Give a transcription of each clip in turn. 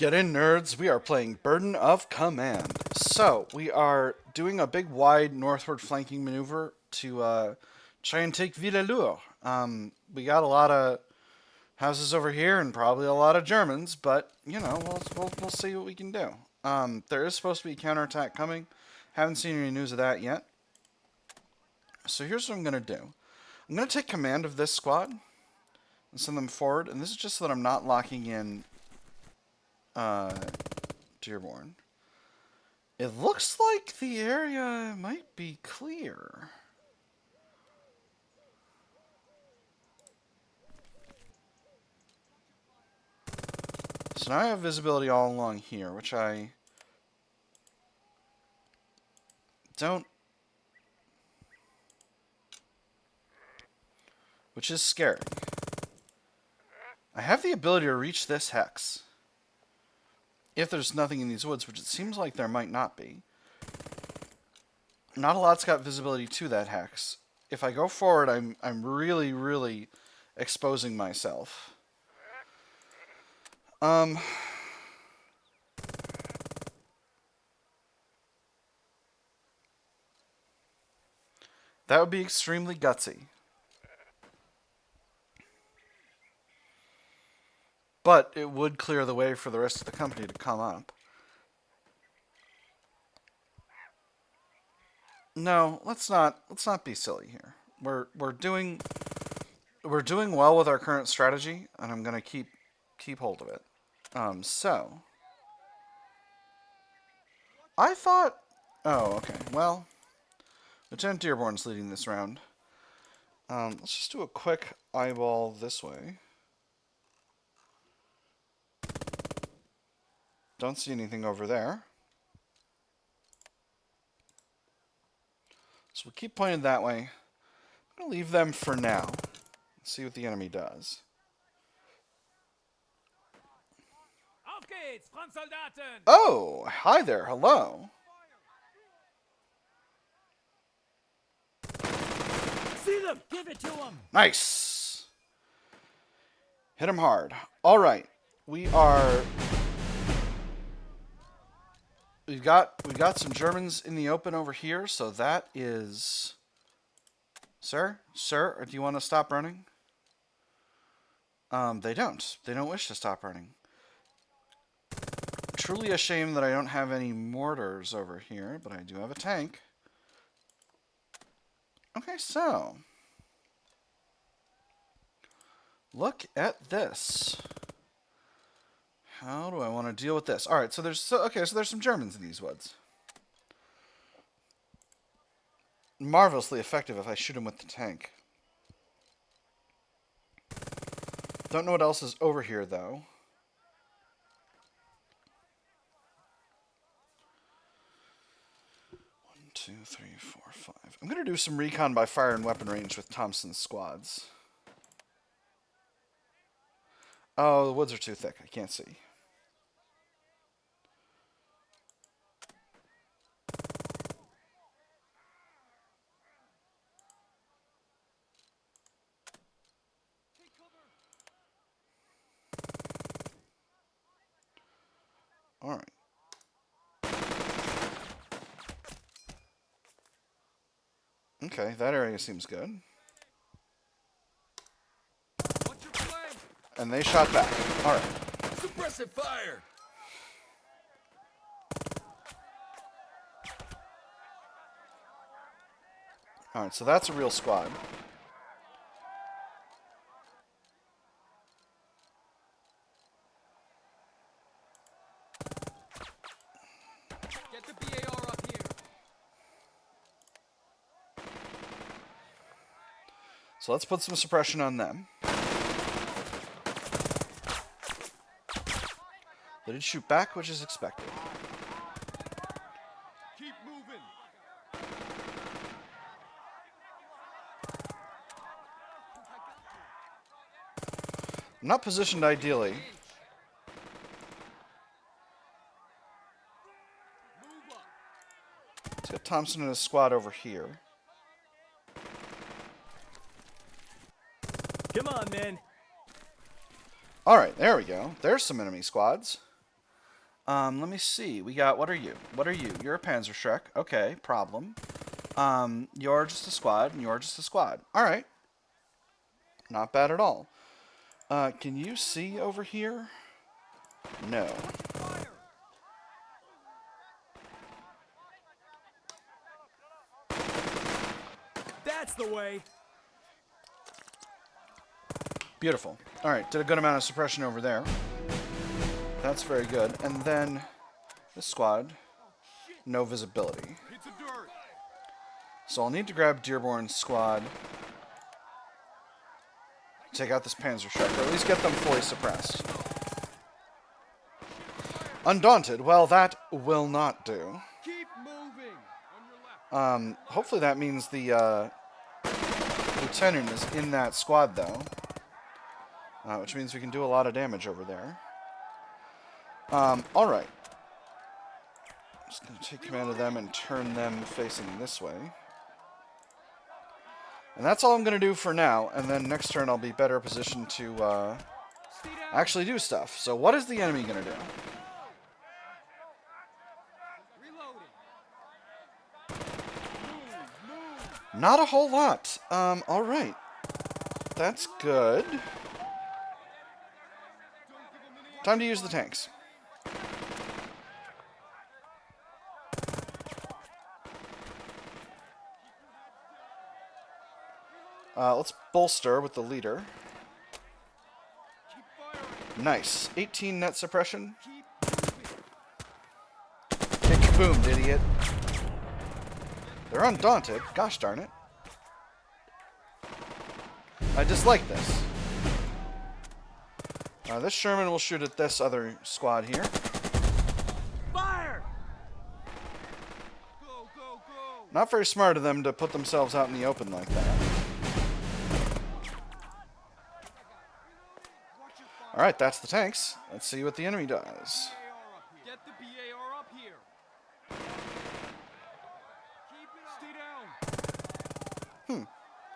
Get in, nerds. We are playing Burden of Command. So, we are doing a big, wide northward flanking maneuver to try and take Villelure. We got a lot of houses over here and probably a lot of Germans, but, you know, we'll see what we can do. There is supposed to be a counterattack coming. Haven't seen any news of that yet. So here's what I'm going to do. I'm going to take command of this squad and send them forward. And this is just so that I'm not locking in Dearborn. It looks like the area might be clear. So now I have visibility all along here, which I don't... which is scary. I have the ability to reach this hex. If there's nothing in these woods, which it seems like there might not be. Not a lot's got visibility to that hex. If I go forward, I'm really, really exposing myself. That would be extremely gutsy. But it would clear the way for the rest of the company to come up. No, let's not be silly here. We're doing well with our current strategy, and I'm gonna keep hold of it. So I thought, oh, okay. Well, Lieutenant Dearborn's leading this round. Let's just do a quick eyeball this way. Don't see anything over there. So we'll keep pointed that way. I'm going to leave them for now. Let's see what the enemy does. Auf geht's, Frontsoldaten! Oh, hi there. Hello. See them! Give it to them! Nice. Hit him hard. All right. We've got some Germans in the open over here, so that is... Sir, do you want to stop running? They don't. They don't wish to stop running. Truly a shame that I don't have any mortars over here, but I do have a tank. Okay, so... look at this. How do I want to deal with this? All right, so there's some Germans in these woods. Marvelously effective if I shoot him with the tank. Don't know what else is over here though. One, two, three, four, five. I'm gonna do some recon by fire and weapon range with Thompson's squads. Oh, the woods are too thick. I can't see. All right. Okay, that area seems good. And they shot back. All right. Suppressive fire! All right, so that's a real squad. Get the BAR up here! So let's put some suppression on them. They did shoot back, which is expected. Keep moving! I'm not positioned ideally. Let's get Thompson and his squad over here. Come on, men! Alright, there we go. There's some enemy squads. Let me see. We got, what are you? What are you? You're a Panzerschreck. Okay, problem. You're just a squad, and you're just a squad. Alright. Not bad at all. Can you see over here? No. That's the way. Beautiful. Alright, did a good amount of suppression over there. That's very good. And then this squad, no visibility. So I'll need to grab Dearborn's squad, take out this Panzerschreck, or at least get them fully suppressed. Undaunted. Well, that will not do. Keep moving. On your left. Hopefully that means the lieutenant is in that squad, though. Which means we can do a lot of damage over there. Alright. Just going to take command of them and turn them facing this way. And that's all I'm going to do for now, and then next turn I'll be better positioned to actually do stuff. So what is the enemy going to do? Not a whole lot. Alright. That's good. Time to use the tanks. Let's bolster with the leader. Nice. 18 net suppression. Get kaboomed, idiot. They're undaunted. Gosh darn it. I dislike this. This Sherman will shoot at this other squad here. Fire! Go, go, go. Not very smart of them to put themselves out in the open like that. Alright, that's the tanks. Let's see what the enemy does. Get the BAR up here. Stay down.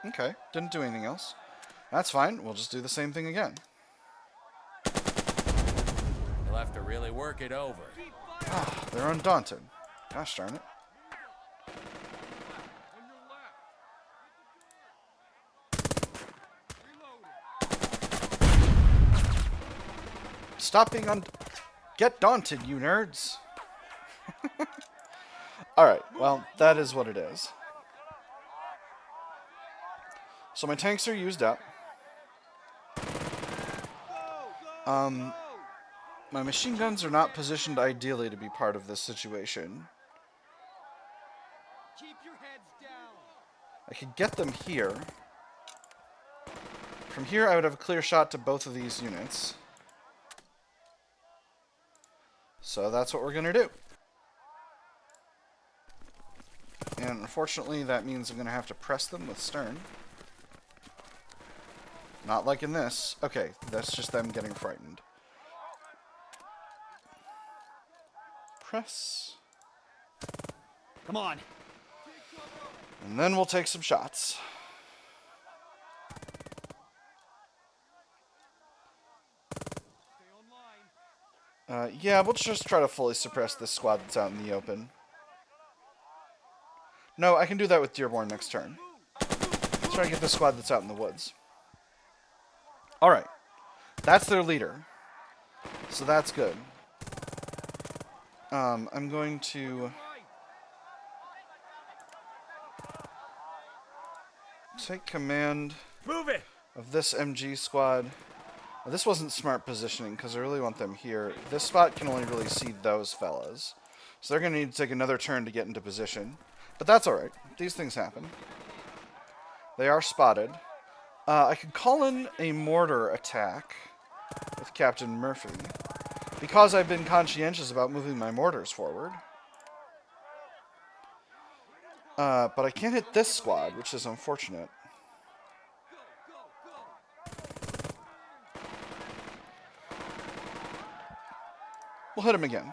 Okay, didn't do anything else. That's fine, we'll just do the same thing again. You'll have to really work it over. Ah, they're undaunted. Gosh darn it. On your left. Reloading. Stop being Get daunted, you nerds! Alright, well, that is what it is. So my tanks are used up. My machine guns are not positioned ideally to be part of this situation. Keep your heads down. I could get them here. From here, I would have a clear shot to both of these units. So that's what we're going to do. And unfortunately, that means I'm going to have to press them with stern. Not like in this. Okay, that's just them getting frightened. Press. Come on. And then we'll take some shots. Stay on line. Yeah, we'll just try to fully suppress this squad that's out in the open. No, I can do that with Dearborn next turn. Let's try to get the squad that's out in the woods. Alright. That's their leader. So that's good. I'm going to take command of this MG squad. This wasn't smart positioning because I really want them here. This spot can only really see those fellas. So they're going to need to take another turn to get into position. But that's alright. These things happen. They are spotted. I could call in a mortar attack with Captain Murphy because I've been conscientious about moving my mortars forward. But I can't hit this squad, which is unfortunate. We'll hit him again.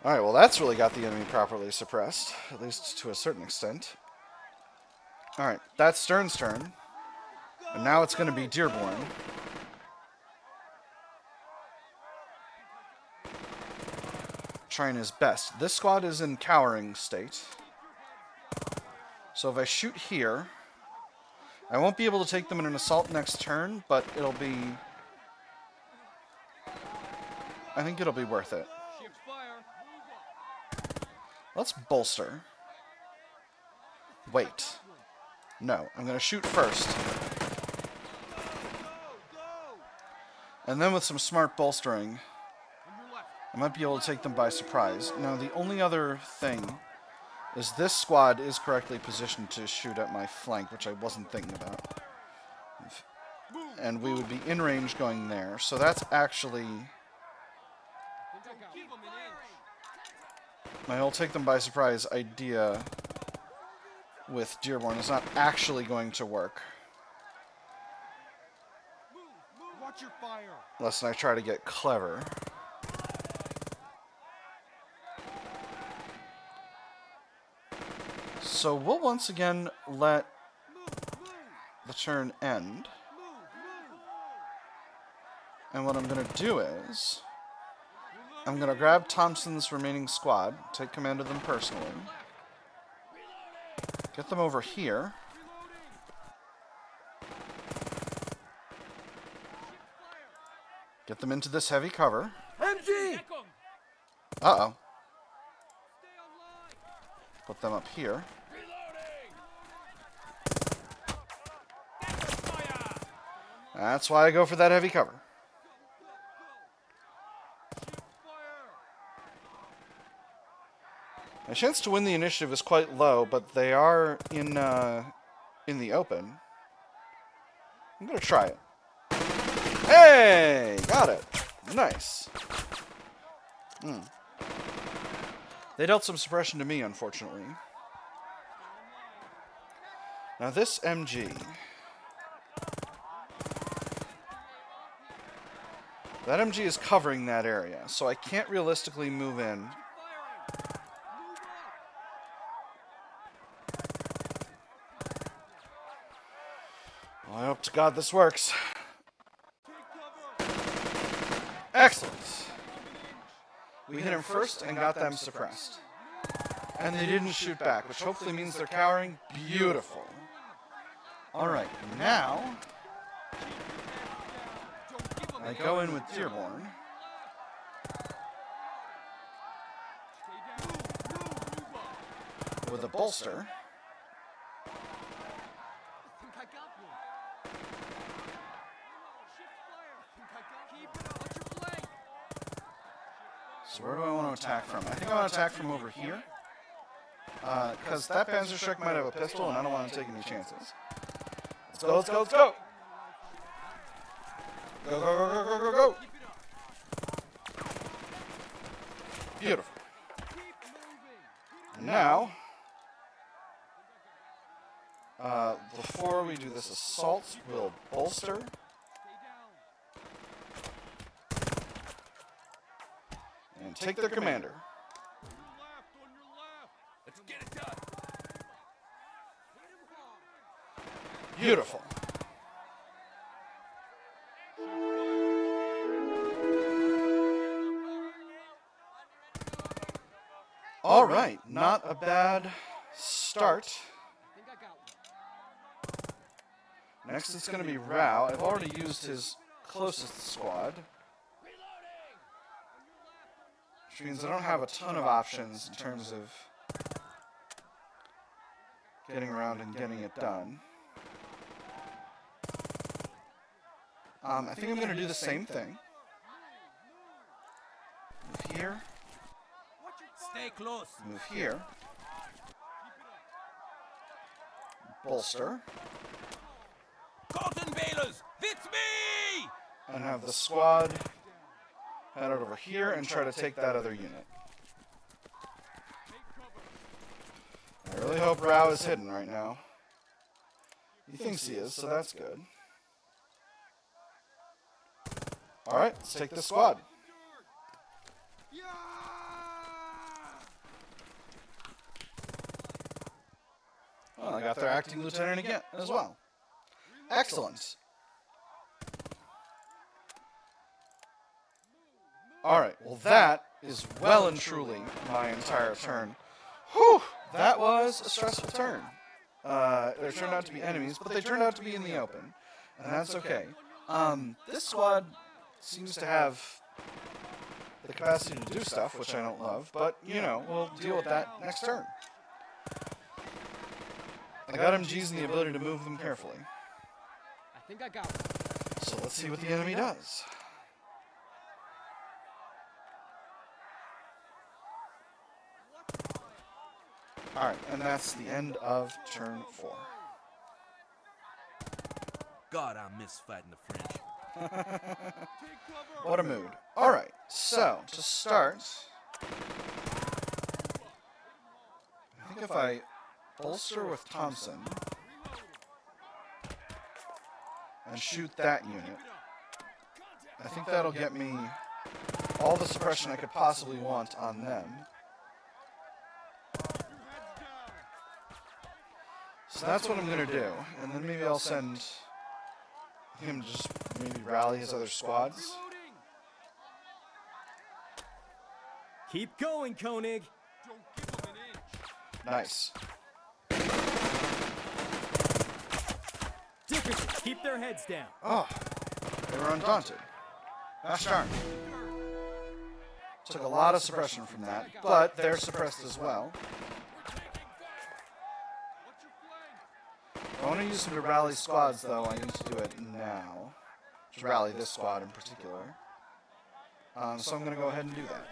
Alright, well that's really got the enemy properly suppressed, at least to a certain extent. Alright, that's Stern's turn. And now it's going to be Dearborn. Trying his best. This squad is in cowering state. So if I shoot here, I won't be able to take them in an assault next turn, but it'll be... I think it'll be worth it. Shift fire. Let's bolster. Wait. No, I'm going to shoot first. And then with some smart bolstering, I might be able to take them by surprise. Now, the only other thing is this squad is correctly positioned to shoot at my flank, which I wasn't thinking about. And we would be in range going there. So that's actually... my whole take them by surprise idea with Dearborn is not actually going to work. Watch your fire. Unless I try to get clever. So we'll once again let the turn end. And what I'm going to do is, I'm going to grab Thompson's remaining squad, take command of them personally, get them over here, get them into this heavy cover. MG! Uh-oh. Put them up here. That's why I go for that heavy cover. My chance to win the initiative is quite low, but they are in the open. I'm gonna try it. Hey! Got it! Nice. They dealt some suppression to me, unfortunately. Now this MG... that MG is covering that area, so I can't realistically move in. Well, I hope to God this works. Excellent. We hit him first and got them suppressed. And they didn't shoot back, which hopefully means they're cowering. Beautiful. Alright, now... I go in with Dearborn. With a bolster. So where do I want to attack from? I think I want to attack from over here. Because that Panzerschreck might have a pistol, and I don't want to take any chances. Let's go, let's go, let's go! Go, go, go, go, go, go, go! Beautiful. And now, before we do this assault, we'll bolster. And take their commander. Let's get it done. Beautiful. All right, not a bad start. Next it's going to be Rao. I've already used his closest squad, which means I don't have a ton of options in terms of getting around and getting it done. I think I'm going to do the same thing. Move here. Stay close. Move here. Bolster. Cottonbalers, that's me! And have the squad head out over here and try to take that other unit. I really hope Rao is hidden right now. He thinks he is, so that's good. Alright, let's take this squad. Well, I got their acting lieutenant again as well. Excellent. Alright, well that is well and truly my entire turn. Whew! That was a stressful turn. There turned out to be enemies, but they turned out to be in the open. And that's okay. This squad seems to have the capacity to do stuff, which I don't love, but, you know, we'll deal with that next turn. I got MGs and the ability to move them carefully. I think I got one. So let's see what the enemy does. Alright, and that's the end of turn 4. God, I miss fighting the French. What a mood. Alright, so to start, I think if I bolster with Thompson and shoot that unit, I think that'll get me all the suppression I could possibly want on them. So that's what I'm going to do, and then maybe I'll send him to just maybe rally his other squads. Keep going, Koenig. Don't give him an inch. Nice. Dickerson, keep their heads down. Oh, they were undaunted. Gosh darn. Took a lot of suppression from that, but they're suppressed as well. If I want to use them to rally squads, though, I need to do it now. To rally this squad in particular. So I'm going to go ahead and do that.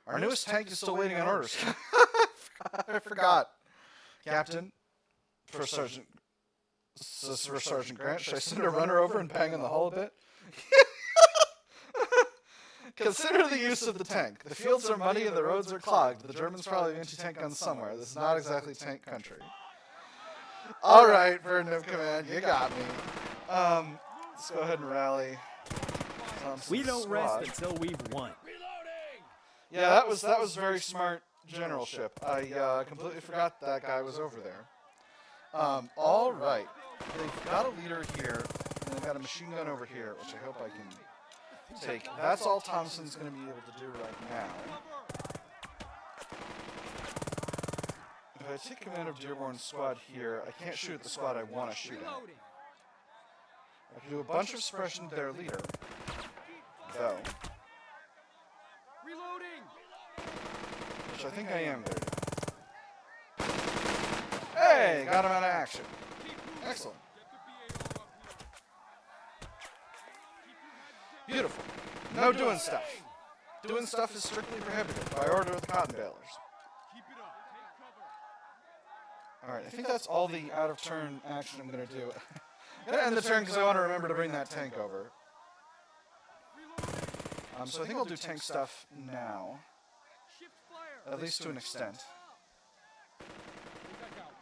Our newest tank is still waiting on orders. I forgot. Captain, First Sergeant Grant, should I send a runner over and bang on the hull a bit? Consider the use of the tank. The fields are muddy and the roads are clogged. The Germans probably have anti-tank guns somewhere. This is not exactly tank country. All right, Burden of Command, you got me. Let's go ahead and rally. We don't rest until we've won. Yeah, that was very smart generalship. I completely forgot that guy was over there. All right, they've got a leader here, and they've got a machine gun over here, which I hope I can take. That's all Thompson's going to be able to do right now. If I take command of Dearborn's squad here, I can't shoot at the squad I want to shoot at. I can do a bunch of suppression to their leader, though. Reloading. Which I think I am going to do. Hey, got him out of action. Excellent. Beautiful. No doing stuff. Doing stuff is strictly prohibited by order of the Cottonbalers. Keep it up. Take cover. Alright, I think that's all the out-of-turn action I'm going to do. I'm going to end the turn because I want to remember to bring that tank over. So I think I'll do tank stuff now. Shift fire. At least to an extent. I think I got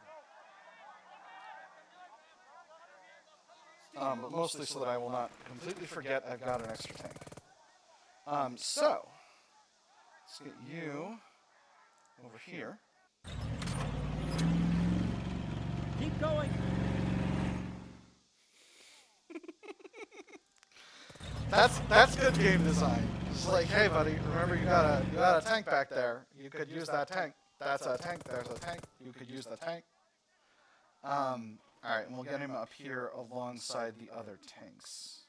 one. But mostly so that I will not completely forget I've got an extra tank. So, let's get you over here. Keep going. That's good game design. It's like, hey buddy, remember you got a tank back there. You could use that tank. That's a tank. There's a tank. You could use the tank. All right, and we'll get him up here alongside the other tanks.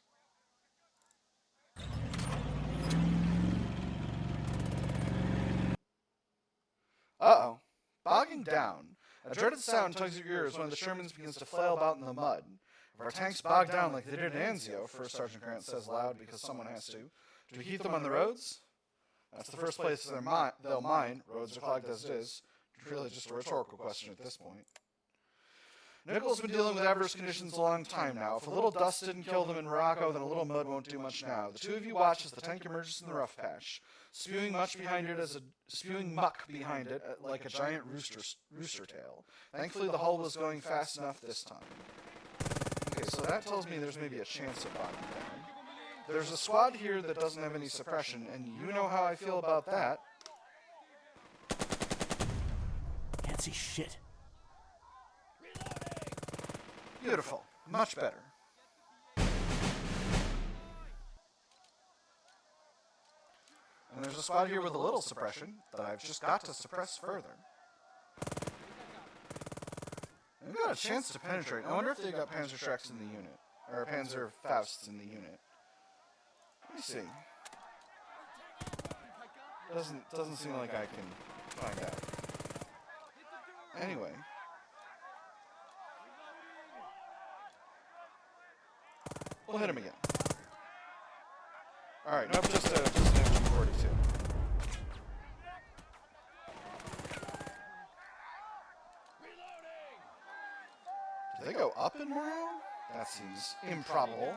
Uh-oh. Bogging down. A dreaded sound tugs at your ears when the Shermans begins to flail about in the mud. If our tanks bog down like they did at Anzio, First Sergeant Grant says loud because someone has to, do we keep them on the roads? That's the first place they'll mine. Roads are clogged as it is. It's really just a rhetorical question at this point. Nichols has been dealing with adverse conditions a long time now. If a little dust didn't kill them in Morocco, then a little mud won't do much now. The two of you watch as the tank emerges from the rough patch, spewing muck behind it like a giant rooster tail. Thankfully, the hull was going fast enough this time. Okay, so that tells me there's maybe a chance of bogging down. There's a squad here that doesn't have any suppression, and you know how I feel about that. Can't see shit. Beautiful. Much better. And there's a spot here with a little suppression that I've just got to suppress further. They've got a chance to penetrate. I wonder if they got Panzerschrecks in the unit. Or Panzerfausts in the unit. Let me see. Doesn't seem like I can find out. Anyway. We'll hit him again. Alright, nope, just an MG42. Did they go up in morale? That seems improbable.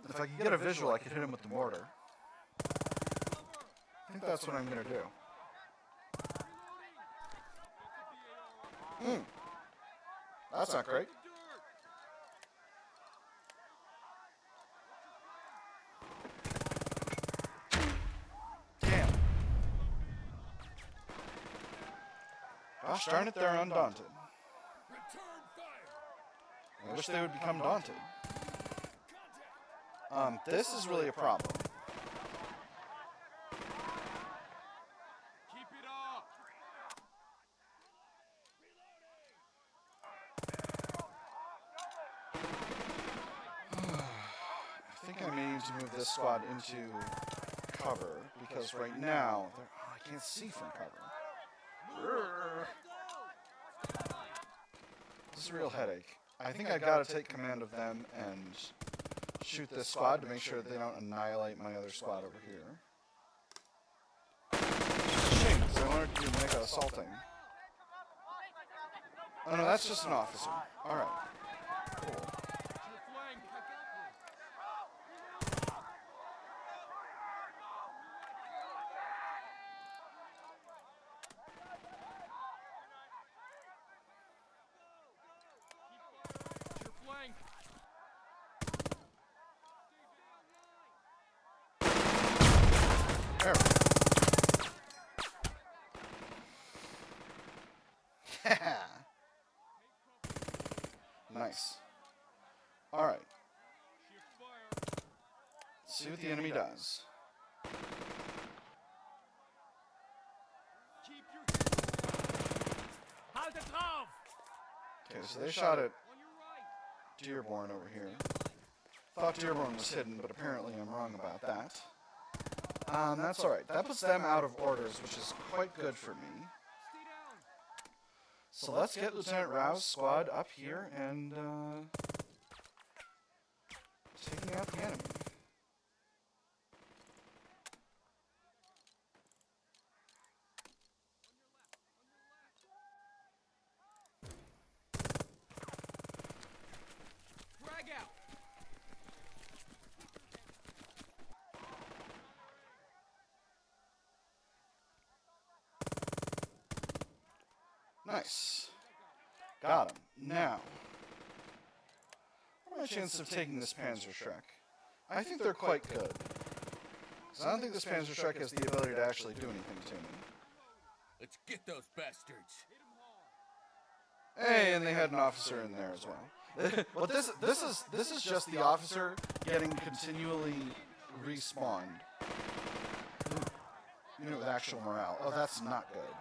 If I could get a visual, I could hit him with the mortar. I think that's what I'm going to do. That's not great. Damn. Gosh darn it, they're undaunted. I wish they would become daunted. This is really a problem. Keep it up. I think I may need to move this squad into cover, because right now, I can't see from cover. This is a real headache. I think I gotta take command of them and shoot this squad to make sure that they don't annihilate my other squad over here. It's a shame, because I wanted to do mega assaulting. Oh no, that's just an officer. Alright. Cool. Your flank. Your flank. There we go. Nice. Alright. Shift fire. See what the enemy does. Keep your Halt it drauf! Okay, so they shot at on your right. Dearborn over here. Thought Dearborn was hidden, but apparently I'm wrong about that. That's alright. That puts them out of orders, which is quite good for me. Stay down. So let's get Lieutenant Rao's squad up here and, taking out the enemy. Frag out. Nice. Got him. Now, what are my chances of taking this Panzerschreck? I think they're quite good. 'Cause I don't think this Panzerschreck has the ability to actually do anything to me. Let's get those bastards. Hey, and they had an officer in there as well. But this is just the officer getting continually respawned. You know, with actual morale. Oh, that's not good.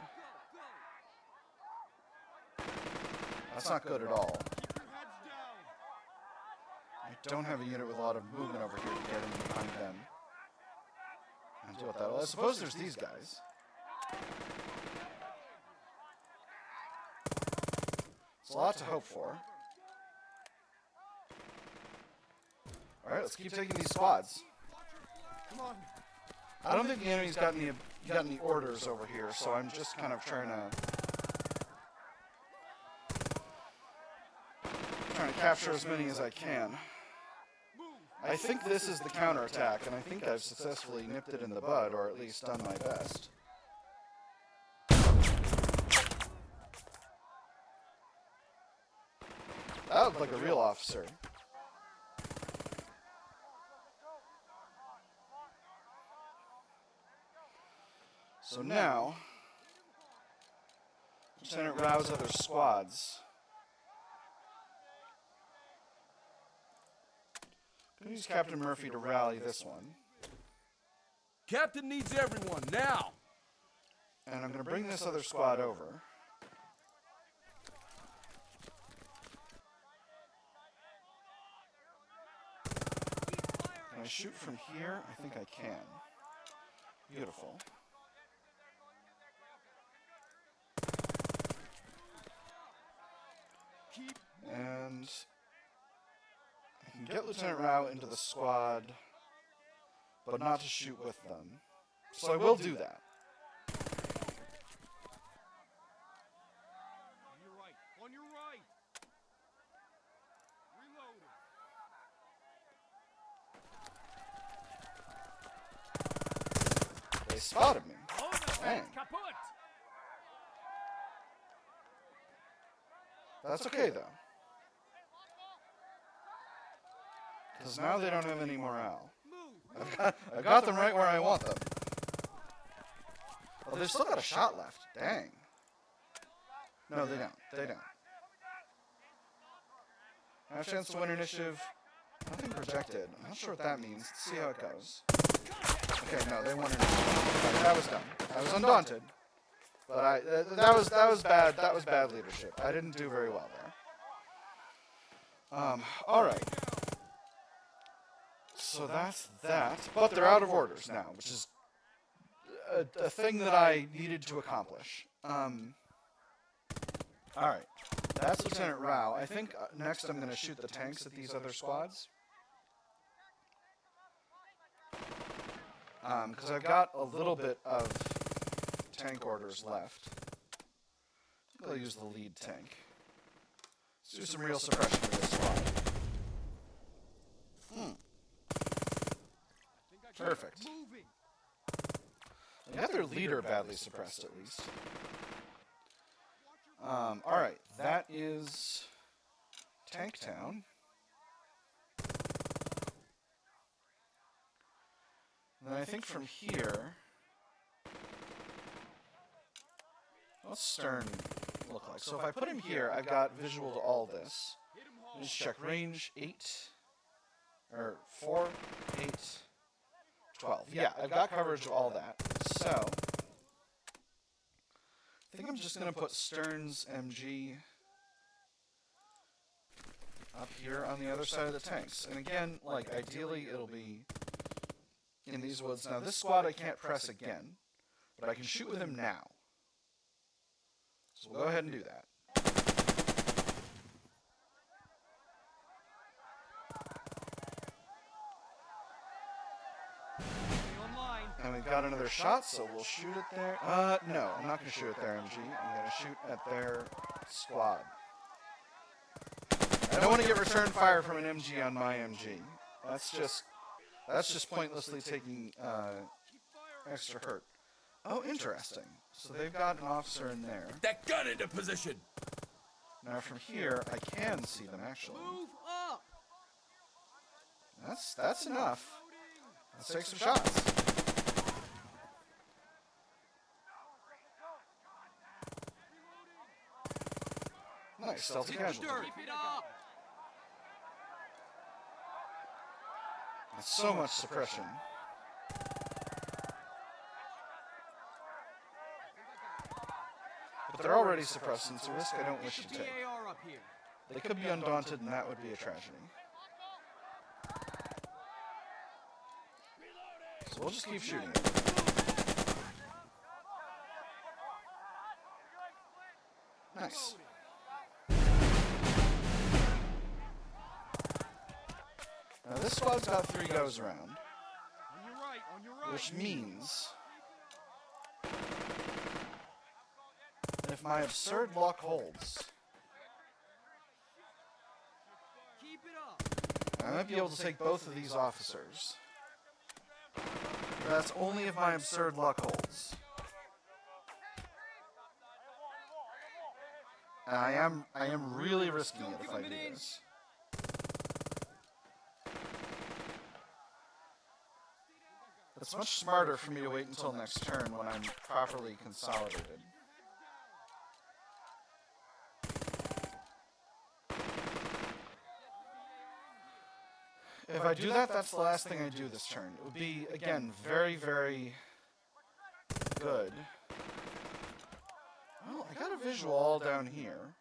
That's not good at all. Keep your heads down. I don't have a unit with a lot of movement over here to get in behind them. And deal with that. Well, I suppose there's these guys. It's a lot to hope for. Alright, let's keep taking these squads. Come on. I don't think the enemy's got any orders over here, so I'm just kind of trying to capture as many as I can. I think this is the counterattack, and I think I've successfully nipped it in the bud, or at least done my best. That looked like a real officer. So now, Lieutenant Rao's other squads. I'm going to use Captain Murphy to rally this one. Captain needs everyone, now! And I'm going to bring this other squad over. Can I shoot from here? I think I can. Beautiful. And I can get Lieutenant Rao into the squad, but not to shoot with them. So I will do that. On your right. On your right. Reloading. They spotted me. Dang. Kaput! That's okay, though. Because now they don't have any morale. I've got them right where I want them. Well, they've still got a shot left. Dang. No, they don't. They don't. Have a chance to win initiative. Nothing projected. I'm not sure what that means. Let's see how it goes. Okay, no, they won initiative. That was dumb. I was undaunted. But that was bad. That was bad leadership. I didn't do very well there. All right. So that's that. But they're out of orders now, which is a thing that I needed to accomplish. All right. That's Lieutenant Rao. I think next I'm going to shoot the tanks at these other squads. Because I've got a little bit of tank orders left. I think I'll use the lead tank. Let's do some real suppression for this squad. Perfect. They got their leader badly suppressed, at least. Alright, that is Tank Town. And then I think from here, what's Stern look like? So if I put him here, I've got visual to all this. Just check range 8, or 4, 8, 12. Yeah, I've got coverage of all that. So I think I'm just going to put Stern's MG up here on the other side of the tanks. And again, like, ideally it'll be in these woods. Now this squad I can't press again, but I can shoot with him now. So we'll go ahead and do that. And we've got another shot, so we'll shoot it there. No, I'm not going to shoot at their MG. I'm going to shoot at their squad. I don't want to get return fire from an MG on my MG. That's just pointlessly taking extra hurt. Oh, interesting. So they've got an officer in there. That gun into position! Now from here, I can see them actually. Move up. That's enough. Let's take some shots. Nice, stealthy casualty. Keep it up. That's so much suppression. But they're already suppressed, and it's a risk I don't wish to take. BAR up here. They could be undaunted, and that would be a tragedy. So we'll just keep shooting it. Nice. Now this squad's got 3 goes around, On your right. On your right. which means if my absurd luck holds, Keep it up. I might be able to take both of these officers. But that's only if my absurd luck holds. And I am really risking it if I do this. It's much smarter for me to wait until next turn when I'm properly consolidated. If I do that, that's the last thing I do this turn. It would be, again, very, very good. Well, I got a visual all down here.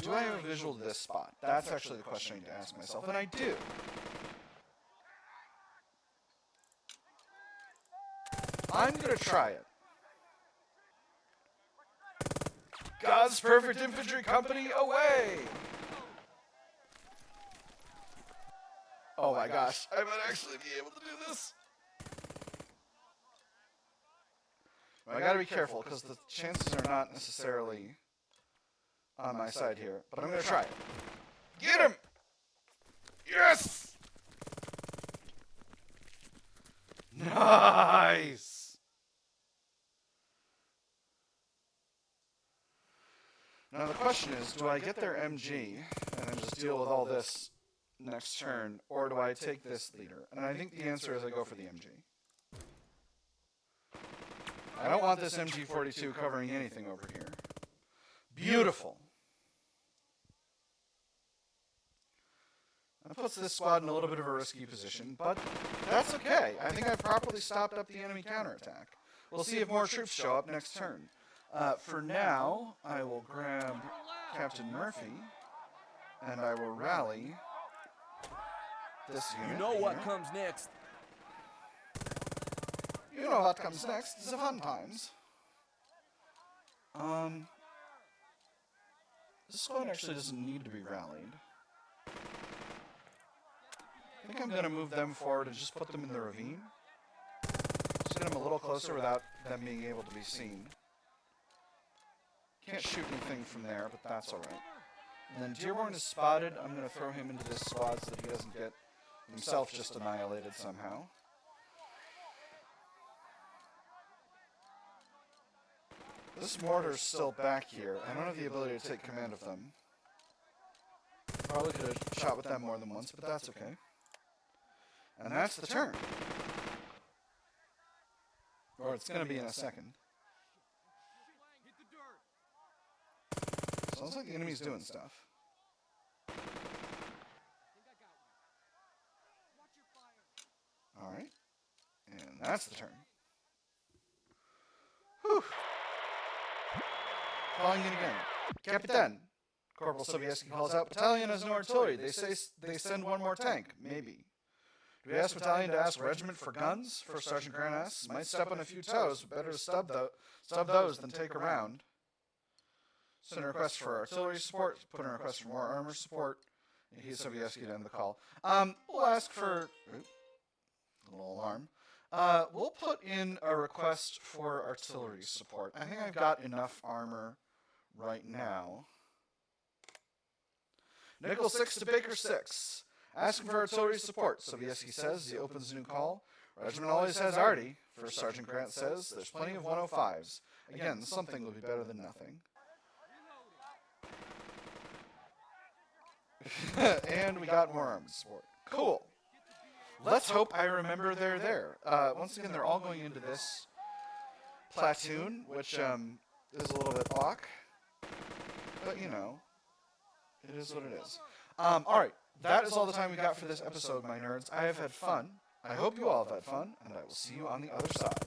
Do I have a visual to this spot? That's actually the question I need to ask myself, and I do. I'm gonna try it. God's perfect infantry company away! Oh my gosh, I might actually be able to do this. I gotta be careful, because the chances are not necessarily on my side here, but I'm gonna try it. Get him! Yes! Nice! Now the question is, do I get their MG and then just deal with all this next turn, or do I take this leader? And I think the answer is I go for the MG. I don't want this MG42 covering anything over here. Beautiful. That puts this squad in a little bit of a risky position, but that's okay. I think I've properly stopped up the enemy counterattack. We'll see if more troops show up next turn. For now, I will grab Captain Murphy, and I will rally this unit. You know what here. comes next. You know what comes next. The fun times. This squad actually doesn't need to be rallied. I think I'm going to move them forward and just put them in the ravine. Just get them a little closer without them being able to be seen. Can't shoot anything from there, but that's alright. And then Dearborn is spotted. I'm going to throw him into this squad so that he doesn't get himself just annihilated somehow. This mortar's still back here. I don't have the ability to take command of them. Probably could have shot with them more than once, but that's okay. And that's the turn. Or it's going to be in a second. Sounds like the enemy's doing stuff. Alright. And that's the turn. Whew. Calling in again. Capitan. Corporal Sobieski calls out, Battalion has no artillery. They say they send one more tank. Maybe. Do we ask Battalion to ask Regiment for guns? First Sergeant Grant asks. Might step on a few toes, but better to stub those than take a round. Send a request for artillery support. Put in a request for more armor support. He's Sobieski to end the call. We'll ask for... a little alarm. We'll put in a request for artillery support. I think I've got enough armor right now. Nickel 6 to Baker 6. Asking for artillery support, Sobieski says as he opens a new call. Regiment always has arty. First Sergeant Grant says there's plenty of 105s. Again, something will be better than nothing. And we got more armor support. Cool. Let's hope I remember they're there. Once again, they're all going into this platoon, which is a little bit awk. But, you know, it is what it is. Alright, that is all the time we got for this episode, my nerds. I have had fun. I hope you all have had fun, and I will see you on the other side.